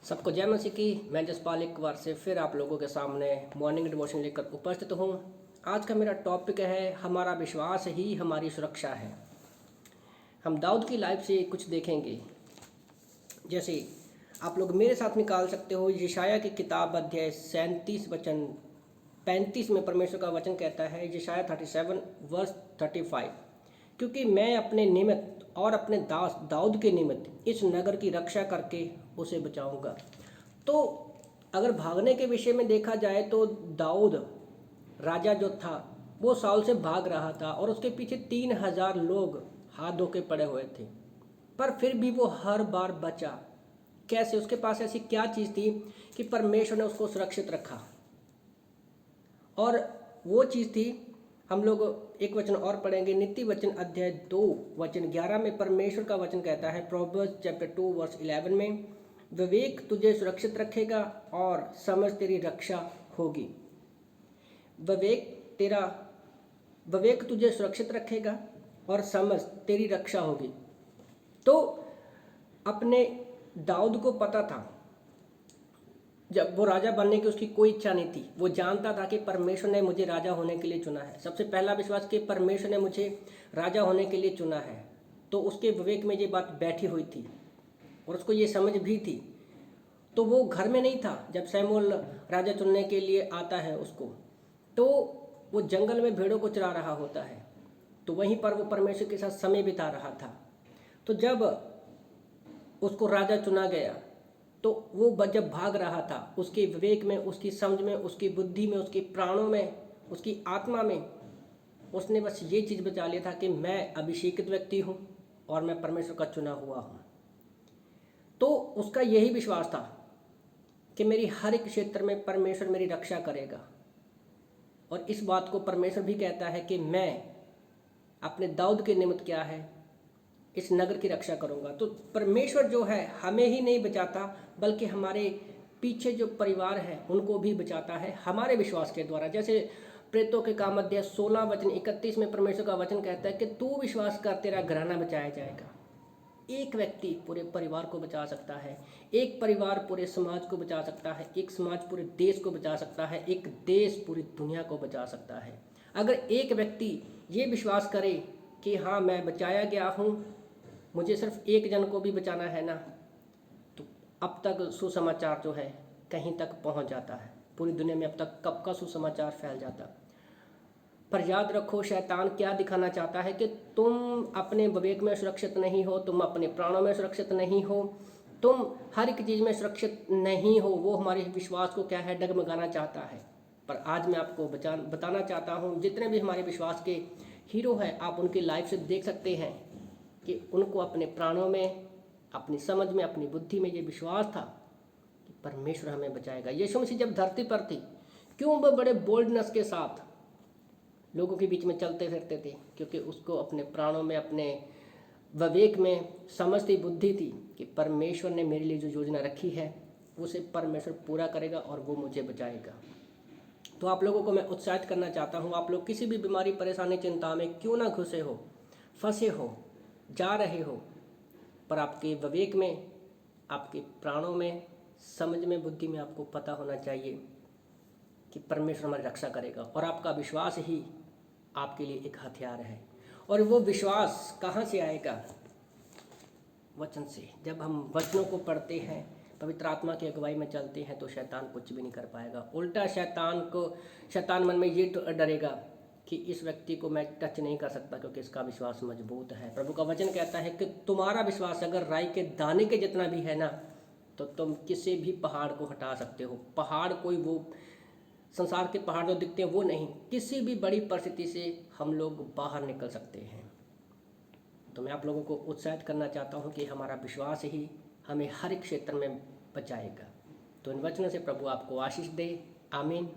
सबको जय मसीह की। मैं जसपाल एक बार से फिर आप लोगों के सामने मॉर्निंग डिवोशन लेकर उपस्थित हूँ। आज का मेरा टॉपिक है हमारा विश्वास ही हमारी सुरक्षा है। हम दाऊद की लाइफ से कुछ देखेंगे। जैसे आप लोग मेरे साथ निकाल सकते हो यशाया की किताब अध्याय 37 वचन 35 में परमेश्वर का वचन कहता है, यशाया 37 वर्स 35, क्योंकि मैं अपने निमित्त और अपने दास दाऊद के निमित्त इस नगर की रक्षा करके उसे बचाऊंगा। तो अगर भागने के विषय में देखा जाए तो दाऊद राजा जो था वो साउल से भाग रहा था और उसके पीछे 3000 लोग हाथ धो के पड़े हुए थे, पर फिर भी वो हर बार बचा। कैसे? उसके पास ऐसी क्या चीज़ थी कि परमेश्वर ने उसको सुरक्षित रखा। और वो चीज़ थी, हम लोग एक वचन और पढ़ेंगे, नीति वचन अध्याय 2 वचन 11 में परमेश्वर का वचन कहता है, प्रोवर्ब्स चैप्टर 2 वर्स 11 में, विवेक तुझे सुरक्षित रखेगा और समझ तेरी रक्षा होगी। विवेक तुझे सुरक्षित रखेगा और समझ तेरी रक्षा होगी। तो अपने दाऊद को पता था, जब वो राजा बनने की उसकी कोई इच्छा नहीं थी, वो जानता था कि परमेश्वर ने मुझे राजा होने के लिए चुना है। सबसे पहला विश्वास कि परमेश्वर ने मुझे राजा होने के लिए चुना है। तो उसके विवेक में ये बात बैठी हुई थी और उसको ये समझ भी थी। तो वो घर में नहीं था जब शमूएल राजा चुनने के लिए आता है उसको, तो वो जंगल में भेड़ों को चरा रहा होता है। तो वहीं पर वो परमेश्वर के साथ समय बिता रहा था। तो जब उसको राजा चुना गया तो वो जब भाग रहा था, उसके विवेक में, उसकी समझ में, उसकी बुद्धि में, उसके प्राणों में, उसकी आत्मा में उसने बस ये चीज़ बचा लिया था कि मैं अभिषेकित व्यक्ति हूँ और मैं परमेश्वर का चुना हुआ हूँ। तो उसका यही विश्वास था कि मेरी हर एक क्षेत्र में परमेश्वर मेरी रक्षा करेगा। और इस बात को परमेश्वर भी कहता है कि मैं अपने दाऊद के निमित्त क्या है, इस नगर की रक्षा करूंगा। तो परमेश्वर जो है हमें ही नहीं बचाता, बल्कि हमारे पीछे जो परिवार है उनको भी बचाता है हमारे विश्वास के द्वारा। जैसे प्रेतों के काम अध्याय 16 वचन 31 में परमेश्वर का वचन कहता है कि तू विश्वास कर, तेरा घराना बचाया जाएगा। एक व्यक्ति पूरे परिवार को बचा सकता है, एक परिवार पूरे समाज को बचा सकता है, एक समाज पूरे देश को बचा सकता है, एक देश पूरी दुनिया को बचा सकता है। अगर एक व्यक्ति ये विश्वास करे कि हाँ मैं बचाया गया हूँ, मुझे सिर्फ एक जन को भी बचाना है ना, तो अब तक सुसमाचार जो है कहीं तक पहुँच जाता है। पूरी दुनिया में अब तक कब का सुसमाचार फैल जाता। पर याद रखो, शैतान क्या दिखाना चाहता है कि तुम अपने विवेक में सुरक्षित नहीं हो, तुम अपने प्राणों में सुरक्षित नहीं हो, तुम हर एक चीज़ में सुरक्षित नहीं हो। वो हमारे विश्वास को क्या है, डगमगाना चाहता है। पर आज मैं आपको बताना चाहता हूँ, जितने भी हमारे विश्वास के हीरो हैं, आप उनकी लाइफ से देख सकते हैं कि उनको अपने प्राणों में, अपनी समझ में, अपनी बुद्धि में ये विश्वास था कि परमेश्वर हमें बचाएगा। यीशु मसीह जब धरती पर थी, क्यों वो बड़े बोल्डनेस के साथ लोगों के बीच में चलते फिरते थे? क्योंकि उसको अपने प्राणों में, अपने विवेक में समझती बुद्धि थी कि परमेश्वर ने मेरे लिए जो योजना रखी है उसे परमेश्वर पूरा करेगा और वो मुझे बचाएगा। तो आप लोगों को मैं उत्साहित करना चाहता हूँ, आप लोग किसी भी बीमारी, परेशानी, चिंता में क्यों ना घुसे हो, फंसे हो, जा रहे हो, पर आपके विवेक में, आपके प्राणों में, समझ में, बुद्धि में आपको पता होना चाहिए कि परमेश्वर हमारी रक्षा करेगा। और आपका विश्वास ही आपके लिए एक हथियार है। और वो विश्वास कहाँ से आएगा? वचन से। जब हम वचनों को पढ़ते हैं, पवित्र आत्मा की अगुवाई में चलते हैं, तो शैतान कुछ भी नहीं कर पाएगा। उल्टा शैतान मन में ये डरेगा कि इस व्यक्ति को मैं टच नहीं कर सकता क्योंकि इसका विश्वास मजबूत है। प्रभु का वचन कहता है कि तुम्हारा विश्वास अगर राई के दाने के जितना भी है ना, तो तुम किसी भी पहाड़ को हटा सकते हो। पहाड़ कोई वो संसार के पहाड़ जो दिखते हैं वो नहीं, किसी भी बड़ी परिस्थिति से हम लोग बाहर निकल सकते हैं। तो मैं आप लोगों को उत्साहित करना चाहता हूं कि हमारा विश्वास ही हमें हर एक क्षेत्र में बचाएगा। तो इन वचनों से प्रभु आपको आशीष दे। आमीन।